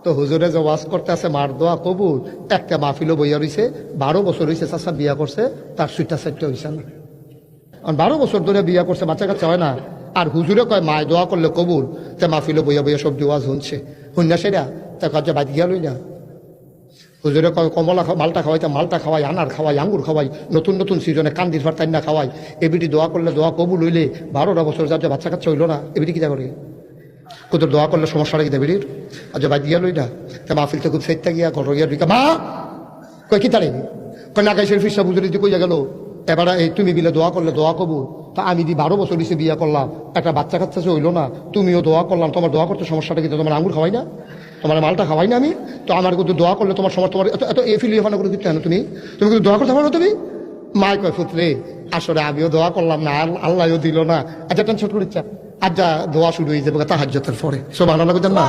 তো হুজুরে যে ওয়াজ করতে আছে মার দোয়া কবুল, একটা মাহফিলও বইয়া রইছে, 12 বছর হয়েছে চাচা বিয়া করছে, তার সুইটা সেটটা হয়েছে না। 12 বছর ধরে বিয়া করছে, বাচ্চা কাচ্চা হয় না, আর হুজুরে কয় মায় দোয়া করলে কবুল, তে মাহফিলও বইয়া বইয়া সব ওয়াজ শুনছে, শুননা সেটা তা কাজে বাদ গিয়া লই না। হুজুরে কয় কমলা মালটা খাওয়াই, তা মালটা খাওয়াই, আনার খাওয়াই, আঙ্গুর খাওয়াই, নতুন নতুন সিজনে কান্দির ভার তাই না খাওয়াই, এবিটি দোয়া করলে দোয়া কবুল হইলে 12টা বছর যা বাচ্চা কাচ্চা হইল না, এবিটি কিনা করে কত দোয়া করলে সমস্যাটা কি দেবির আজ বাদ গিয়া লই না। তা মাহফিল তো খুব সেটটা গিয়া ঘর গিয়া ঢুকা মা কয় কি তারে কয় না গাইছের ফিসা বুঝলি তুই কইয়া গেল এবার এই তুমি বিলে দোয়া করলে দোয়া কবুল, তা আমি 12 বছর দিছে বিয়া করলাম, একটা বাচ্চা কাচ্চা হইল না, তুমিও দোয়া করলাম, তোমার দোয়া করতে সমস্যাটা কিন্তু তোমার আঙ্গুর খাওয়াই না, তোমার মালটা খাওয়াই না আমি, তো আমার কিন্তু দোয়া করলে তোমার সমস্যা, তোমার এত এত এফিলিয়ে ফানা করে দিতে তুমি তুমি কিন্তু দোয়া করতে পারো তুমি। মাই কয় ফুতরে আসলে আমিও দোয়া করলাম না, আল্লাহও দিল না, আচ্ছা টেনশন করে ইচ্ছা আচ্ছা দোয়া শুরু হয়ে যাবে তাহাজ্জুদের পরে, সুবহানাল্লাহ না।